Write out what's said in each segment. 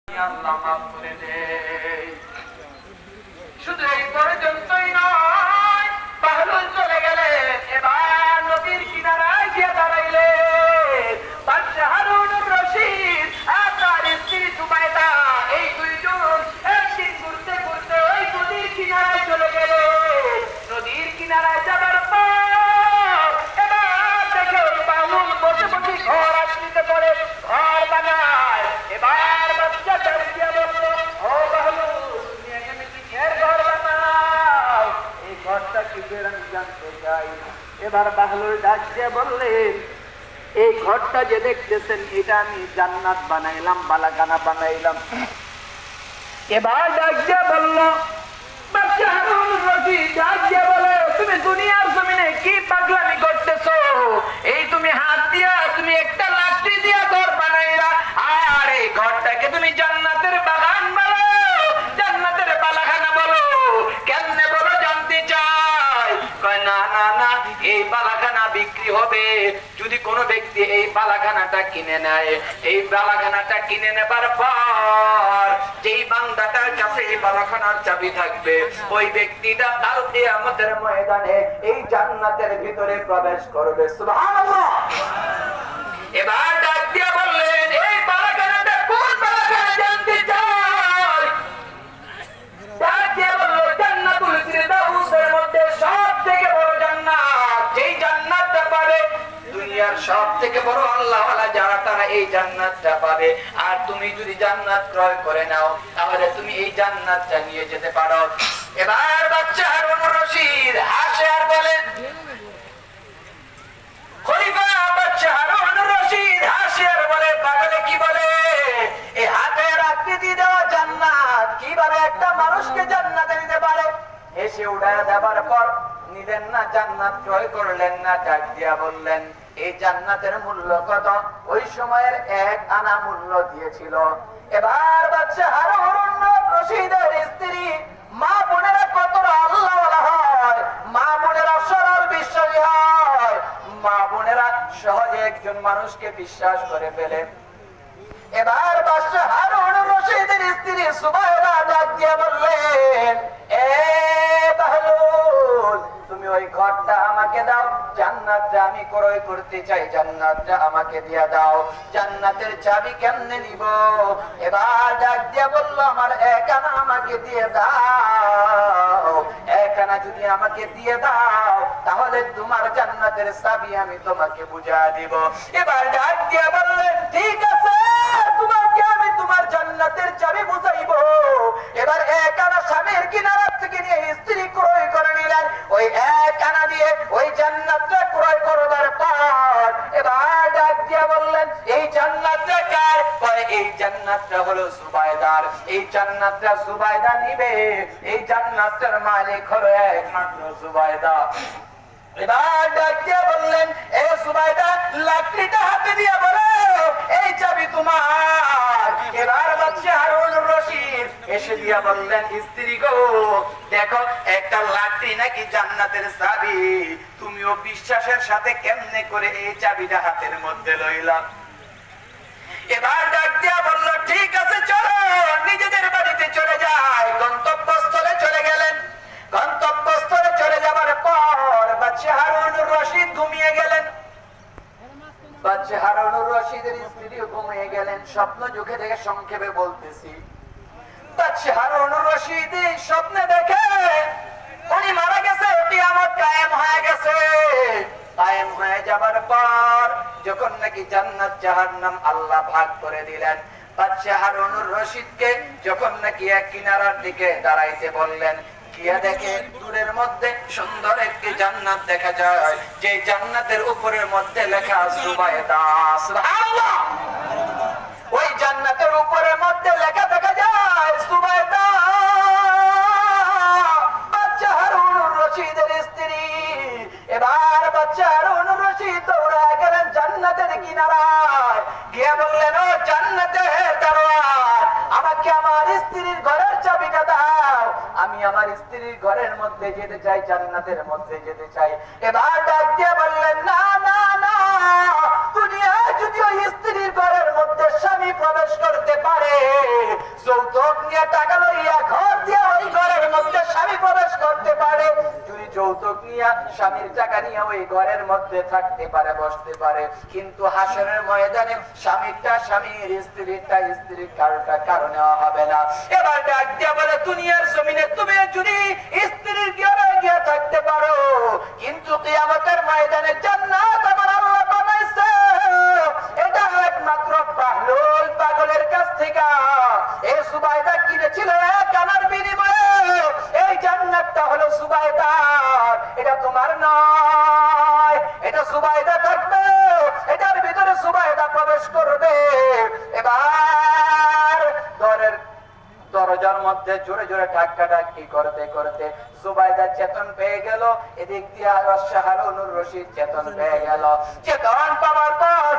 আল্লাহ মাফ করে দেয়। শুধু এই পর্যন্তই নয়, বাহলুল চলে গেলেন, এবার নদীর কিনারায় গিয়ে দাঁড়াইলেন। বাদশা হারুনুর রশিদ আর তার স্ত্রী সুবাইদা এই দুইজন একদিন ঘুরতে ঘুরতে ওই নদীর কিনারায় চলে গেলেন। নদীর কিনারায় যাবার পর এবার দেখে বাহলুল বসে বসে ঘর আসতে করে ঘর বানায়। এবার বাচ্চা ডাক দিয়া বলল, ও বাহলুল, তুমি এখানে কিসের ঘর বানাও? এই ঘরটা কিসের আমি জানতে চাই। এবার বাহলুল ডাক দিয়া বললেন, এই ঘরটা যে দেখতেছেন এটা আমি জান্নাত বানাইলাম, বালাখানা বানাইলাম। এবার ডাক দিয়া বলল, বাচ্চা হারুনুর রশিদ ডাক দিয়া বলে, তুমি দুনিয়ার জমিনে কি পাগলামি করতেছো? এই তুমি হাত দিয়া তুমি একটা লাকড়ি দিয়া ঘর বানাইলা, আর এই ঘরটাকে তুমি জান্নাতের বাগান বলো, জান্নাতের বালাখানা বলো। কেমনে বলো জানতে চাই? কয় না না না, এই বালাখানা বিক্রি হবে যদি কোনো ব্যক্তি এই বালাখানাটা কিনে নেয়। এই বালাখানাটা কিনে নেবার পর যেই বান্দাটার কাছে এই বালাখানার চাবি থাকবে, ওই ব্যক্তিটা কাল কিয়ামতের ময়দানে এই জান্নাতের ভিতরে প্রবেশ করবে। সুবহানাল্লাহ। এবার ডাক দিয়া বললেন, এই বালাখানাটা কোন বালাখানা জানতে চাই? ডাক দিয়া বলল, জান্নাতুল ফিরদাউসের মধ্যে সবথেকে বড় জান্নাত, যেই জান্নাতটা পাবে দুনিয়ার সবথেকে বড় আল্লাহওয়ালা যারা, তারা এই জান্নাতটা পাবে। আর তুমি যদি জান্নাত ক্রয় করে নাও তাহলে তুমি এই জান্নাতটা নিয়ে যেতে পারো। এবার বাচ্চা হারুনুর রশিদ হাসে আর বলে, খলিফা বাচ্চা হারুনুর রশিদ হাসে আর বলে, পাগলে কি বলে? এই হাতের আকৃতি দেওয়া জান্নাত কিভাবে একটা মানুষকে জান্নাতে নিতে পারে? এসে উড়ায় দেবার পর নিলেন না, জান্নাত ক্রয় করলেন না। ডাক দিয়া বললেন, এই জান্নাতের মূল্য কত? ওই সময়ের 1 আনা মূল্য দিয়েছিল। এবার বাদশা হারুনুর রশিদের স্ত্রী মা বোনেরা কতটা আল্লাহওয়ালা হয়, মা বোনেরা সরল বিশ্বাসী হয়, মা বোনেরা সহজে একজন মানুষকে বিশ্বাস করে ফেলে। এবার বাদশা হারুনুর রশিদের স্ত্রী সুবাইদা ডাক দিয়ে বললেন, এ বাহলুল, তুমি ওই ঘরটা আমাকে দাও, জান্নাতটা আমি ক্রয় করতে চাই, জান্নাতটা আমাকে দিয়ে দাও। জান্নাতের চাবি কেমনে নিব? এবার ডাক দিয়ে বলল, আমার 1 আনা আমাকে দিয়ে দাও। 1 আনা যদি আমাকে দিয়ে দাও তাহলে তোমার জান্নাতের চাবি আমি তোমাকে বুঝা দিব। এবার ডাক দিয়ে বললেন, ঠিক আছে, তোমাকে আমি তোমার জান্নাতের চাবি বুঝাইবো। এবার 1 আনা স্বামীর কিনারা থেকে নিয়ে স্ত্রী ক্রয় করে নিলেন। ওই 1 আনা দিয়ে ওই জান্নাতটা ক্রয় করবার পর এবার ডাক দিয়া বললেন, এই জান্নাতটা কার? কয় এই জান্নাতটা হলো সুবাইদার, এই জান্নাতটা সুবাইদা নিবে, এই জান্নাতের মালিক হলো একমাত্র সুবাইদা। এবার ডাক দিয়া বললেন, এ সুবাইদা, লাকড়িটা হাতে দিয়া বলো, এই চাবি তোমার। এবার বাদশা হারুনুর রশিদ এসে দিয়া বললেন, স্ত্রী গো, দেখো একটা লাকড়ি নাকি জান্নাতের চাবি, তুমিও বিশ্বাসের সাথে কেমনে করে এই চাবিটা হাতের মধ্যে লইলা? এবার ডাক দিয়া বলল, ঠিক আছে, চলো নিজেদের বাড়িতে চলে যাই। গন্তব্যস্থলে চলে গেলেন। গন্তব্যস্থলে চলে যাবার পর বাদশা হারুনুর রশিদ ঘুমিয়ে গেলেন। বাদশা হারুনুর রশিদের স্ত্রী ঘুমিয়ে গেলেন। স্বপ্ন যুগে থেকে সংক্ষেপে বলতেছি। বাদশা হারুনুর রশিদ স্বপ্নে দেখে উনি মারা গেছে, কিয়ামত কায়েম হয়ে গেছে। কায়েম হয়ে যাবার পর যখন নাকি জান্নাত জাহান্নাম আল্লাহ ভাগ করে দিলেন, বাদশা হারুনুর রশিদকে যখন নাকি এক কিনারার দিকে দাঁড়াইতে বললেন, গিয়া দেখে দূরের মধ্যে সুন্দর একটি জান্নাত দেখা যায়, যে জান্নাতের উপরের মধ্যে লেখা সুবাইদা। সুবহানাল্লাহ। ওই জান্নাতের উপরের মধ্যে লেখা দেখা যায় সুবাইদা, বাদশা হারুনুর রশিদের স্ত্রী। এবার বাদশা হারুনুর রশিদ দৌড়া গেলেন জান্নাতের কিনারায়, গিয়ে বললেন, ও জান্নাতের দারোয়ান, আমাকে আমার স্ত্রীর ঘরের চাবিটা দাও, আমি আমার স্ত্রীর ঘরের মধ্যে যেতে চাই, জান্নাতের মধ্যে যেতে চাই। এবার ডাক দিয়ে বললেন, না না না, দুনিয়ায় যদি ওই স্ত্রীর ঘরের মধ্যে স্বামী প্রবেশ করতে পারে, যৌতুক নিয়ে স্বামীর টাকা নিয়ে ওই ঘরের মধ্যে থাকতে পারে, বসতে পারে, কিন্তু হাসরের ময়দানে স্বামীরটা স্বামীর, স্ত্রীরটা স্ত্রীর, কারোটা কারো নেওয়া হবে না। এবার ডাক দিয়া বলে দুনিয়ার জমিনে তুমি যদি স্ত্রীর ঘরে গিয়ে থাকতে পারো, কিন্তু কিয়ামতের ময়দানে জান্নাত আমার আল্লাহ বানাইছে এটা একমাত্র বাহলুল পাগলের কাছ থেকে। এই সুবাইদা কিনেছিল এক আনার বিনিময়ে। এই জান্নাতটা হলো সুবাইদার, এটা তোমার নয়। এটা সুবাইদা থাকবে, এটার ভিতরে সুবাইদা প্রবেশ করবে। এবার দরজার মধ্যে জোরে জোরে ধাক্কাধাক্কি করতে করতে সুবাইদা চেতন পেয়ে গেল। এদিক দিয়ে হারুনুর রশিদ চেতন পেয়ে গেল। চেতন পাওয়ার পর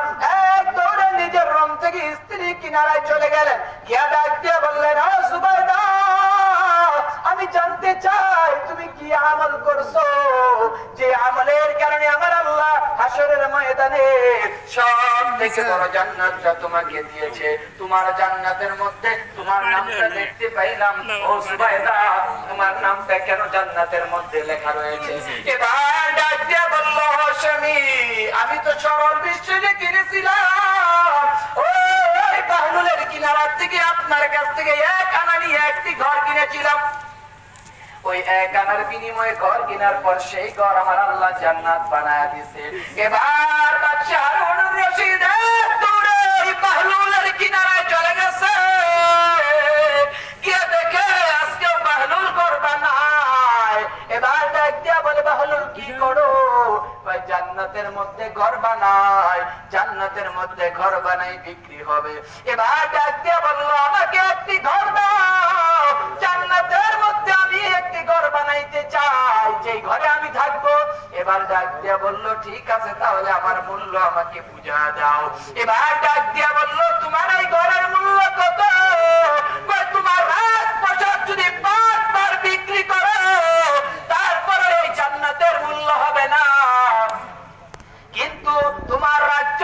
এক দৌড়ে নিজের রুম থেকে স্ত্রী কিনারায় চলে গেলেন। গিয়া ডাক দিয়ে বললেন, ও সুবাইদা, আমি জানতে চাই তুমি কি আমল করছো, যে আমলের কারণে আমার আল্লাহ হাসরের ময়দানে সব থেকে বড় জান্নাতটা তোমাকে দিয়েছে। তোমার জান্নাতের মধ্যে তোমার নামটা দেখতে পাইলাম। ও সুবাইদা, তোমার নামটা কেন জান্নাতের মধ্যে লেখা রয়েছে? এবার ডাক দিয়ে বলল, স্বামী, আমি তো সরল বিশ্বে কিনেছিলাম ওই বাহলুলের কিনারার থেকে আপনার কাছ থেকে এক আনা নিয়ে একটি ঘর কিনেছিলাম। ওই এক আনার বিনিময়ে ঘর কেনার পর সেই ঘর আমার আল্লাহ জান্নাত বানায় দিয়েছে। এবার বাদশা হারুনুর রশিদ দৌড়ে ওই বাহলুলের কিনারায় চলে গেছে। গিয়ে দেখে আজকে বাহলুল ঘর বানায়। এবার ডাক দিয়া বলে, বাহলুল কি করো? জান্নাতের মধ্যে ঘর বানায়, জান্নাতের মধ্যে ঘর বানাই বিক্রি হবে। এবার ডাক দিয়া বললো, আমাকে একটি ঘর দাও, জান্নাতের মধ্যে আমি একটি ঘর বানাইতে চাই, যে ঘরে আমি থাকবো। এবার ডাক দিয়া বললো, ঠিক আছে, তাহলে আমার মূল্য আমাকে বুঝা দাও। এবার ডাক দিয়া বললো, তোমার এই ঘরের মূল্য কত? তোমার রাজপ্রাসাদ যদি 5 বার বিক্রি করো তারপরে এই জান্নাতের মূল্য হবে না, কিন্তু তোমার রাজ্য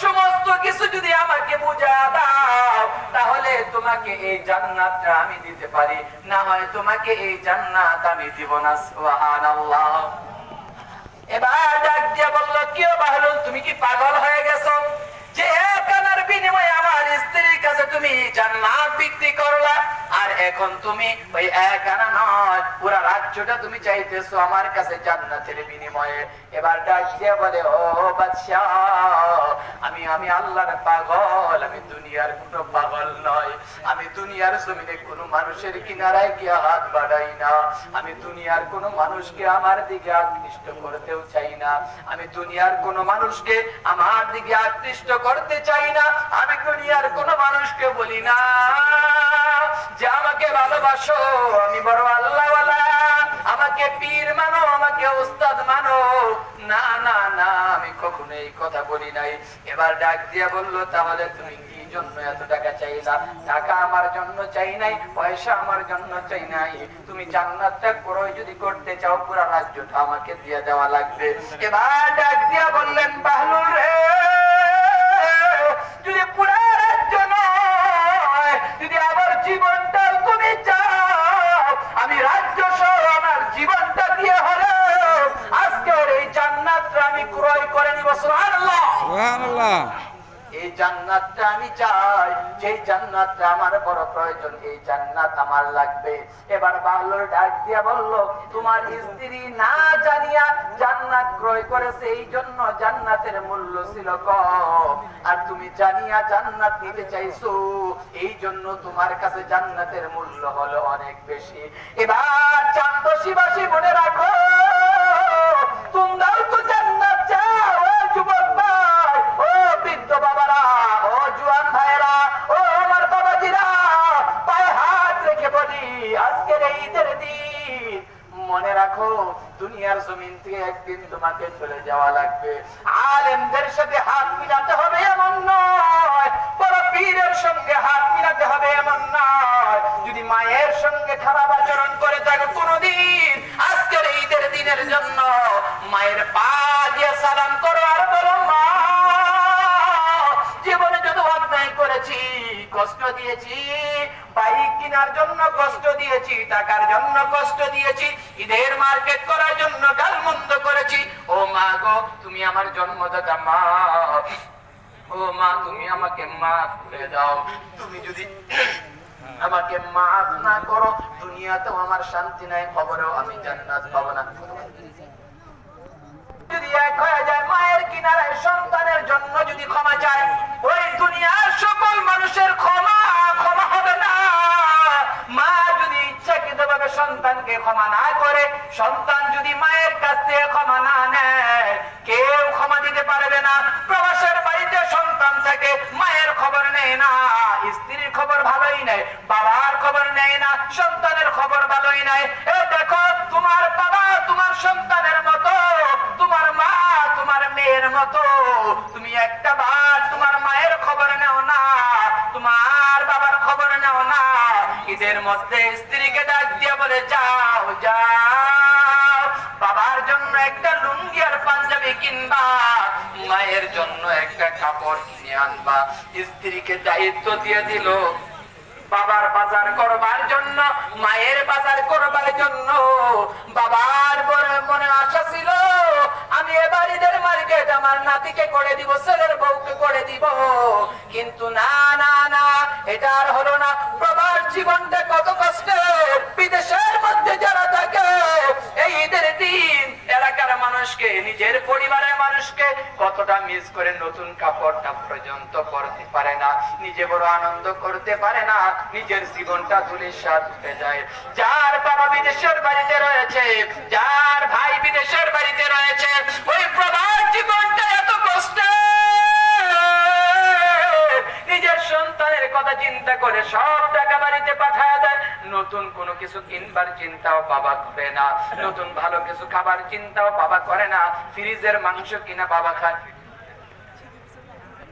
সমস্ত কিছু যদি আমাকে বুঝা দাও তাহলে তোমাকে এই জান্নাতটা আমি দিতে পারি, না হয় তোমাকে এই জান্নাত আমি দিব না। সুবহানাল্লাহ। এবার ডাক দিয়ে বলল, কি বাহলুল, তুমি কি পাগল হয়ে গেছো? যে এক আনার বিনিময়ে আমার স্ত্রীর কাছে তুমি জান্নাত বিক্রি করলা, আর এখন তুমি ওই এক আনা নয় পুরা রাজ্যটা তুমি চাইতেছো আমার কাছে জান্নাতের বিনিময়ে। এবার ডাক দিয়ে বলে, ও বাদশা, আমি আল্লাহর পাগল, আমি দুনিয়ার কোনো পাগল নয়। আমি দুনিয়ার জমিনে কোনো মানুষের কিনারায় গিয়ে হাত বাড়াই না। আমি দুনিয়ার কোনো মানুষকে আমার দিকে আকৃষ্ট করতেও চাই না। আমি দুনিয়ার কোনো মানুষকে আমার দিকে আকৃষ্ট করতে চাই না। আমি দুনিয়ার কোনো মানুষকে বলি না যে আমাকে ভালোবাসো, আমি বড় আল্লাহওয়ালা, আমাকে পীর মানো, আমাকে উস্তাদ মানো। না না না, আমি কখনো এই কথা বলি নাই। এবার ডাক দিয়া বললো, তাহলে তুমি কি জন্য এত টাকা চাইলা? টাকা আমার জন্য চাই নাই, পয়সা আমার জন্য চাই নাই। তুমি জান্নাতটা ক্রয় যদি করতে চাও পুরা রাজ্যটা আমাকে দিয়ে দেওয়া লাগবে। এবার ডাক দিয়া বললেন, বাহলুল রে, যদি পুরা রাজ্য নয়, যদি আমার জীবনটা তুমি চাও, আমি রাজ্য সহ আমার জীবনটা দিয়ে হলো আজকের এই জান্নাতটা আমি ক্রয় করে নিব। সুবহানাল্লাহ, সুবহানাল্লাহ। এই জান্নাতটা আমি চাই, যেই জান্নাতটা আমার বড় প্রয়োজন, এই জান্নাত আমার লাগবে। এবার বাহলুল ডাক দিয়া বলল, তোমার স্ত্রী না জানিয়া জান্নাত ক্রয় করেছে, এই জন্য জান্নাতের মূল্য ছিল কম, আর তুমি জানিয়া জান্নাত নিতে চাইছো, এই জন্য তোমার কাছে জান্নাতের মূল্য হলো অনেক বেশি। এবার চাঁদবাসী মনে রাখো, তোমরাও তো জান্নাত চাও। ও যুবক ভাই, ও বৃদ্ধ বাবারা, ও জুয়ান ভাইরা, ও আমার বাবাজিরা, পায়ে হাত রেখে বলি, আজকের এই ঈদের দিন মনে রাখো, দুনিয়ার জমিন থেকে একদিন তোমাকে চলে যাওয়া লাগবে। আলেমদের সাথে হাত মিলাতে হবে এমন নয়, বড় পীরের সঙ্গে হাত মিলাতে হবে এমন নয়। যদি মায়ের সঙ্গে খারাপ আচরণ করে থাকো কোনদিন, আজকের ঈদের দিনের জন্য মায়ের পা দিয়ে সালাম করো আর বলো, মা, জীবনে যত অন্যায় করেছি, কষ্ট দিয়েছি, বাইক কেনার জন্য কষ্ট দিয়েছি, টাকার জন্য কষ্ট দিয়েছি, ঈদের মার্কেট করার জন্য গালমন্দ করেছি। ও মা গো, তুমি আমার জন্মদাতা মা, ও মা তুমি আমাকে মাফ করে দাও। তুমি যদি আমাকে মাফ না করো, দুনিয়াতেও আমার শান্তি নাই, কবরেও আমি জান্নাত পাবো না। যদি এক হয়ে যায়, মায়ের কিনারায় সন্তানের জন্য যদি ক্ষমা চায়, ওই দুনিয়ার সকল মানুষের ক্ষমা হবে না। মা যদি ইচ্ছাকৃতভাবে সন্তানকে ক্ষমা না করে, সন্তান যদি মায়ের কাছ থেকে ক্ষমা না নেয়, কেউ ক্ষমা দিতে পারবে না। প্রবাসের বাড়িতে সন্তান থাকে, মায়ের খবর নেয় না, স্ত্রীর খবর ভালোই নেয়, বাবার খবর নেয় না, সন্তানের খবর ভালোই নেয়। এ দেখো, তোমার বাবা তোমার সন্তানের মতো, তোমার মা তোমার মেয়ের মতো। তুমি একটা বার তোমার মায়ের খবর নেও না, তোমার বাবার খবর নেও না। ঈদের মধ্যে স্ত্রীকে ডাক দিয়ে বলে, যাও যাও, বাবার জন্য একটা লুঙ্গি আর পাঞ্জাবি কিনবা, মায়ের জন্য একটা কাপড় কিনে আনবা। স্ত্রীকে দায়িত্ব দিয়ে দিল বাবার বাজার করবার জন্য, মায়ের বাজার করবার জন্য। বাবার মনে আশা ছিল, আমি এবার ঈদের মার্কেট আমার নাতিকে করে দিব, ছেলের বউকে করে দিব, কিন্তু না না না, এটা আর হলো না। প্রবাস জীবনটা কত কষ্টের। বিদেশের মধ্যে যারা থাকে, এই ঈদের দিন এলাকার মানুষকে, নিজের পরিবারের মানুষকে কতটা মিস করে, নতুন কাপড়টা পর্যন্ত পরতে পারে না, নিজে বড় আনন্দ করতে পারে না, নিজের জীবনটা ধূলিসাৎ হয়ে যায়। যার বাবা বিদেশের বাড়িতে রয়েছে, যার ভাই বিদেশের বাড়িতে রয়েছে, ওই প্রবাস জীবনটা এত কষ্টের। নিজের সন্তানের কথা চিন্তা করে সব টাকা বাড়িতে পাঠায় দেয়, নতুন কোনো কিছু কিনবার চিন্তাও বাবা করে না, নতুন ভালো কিছু খাবার চিন্তাও বাবা করে না। ফ্রিজের মাংস কিনা বাবা খায়,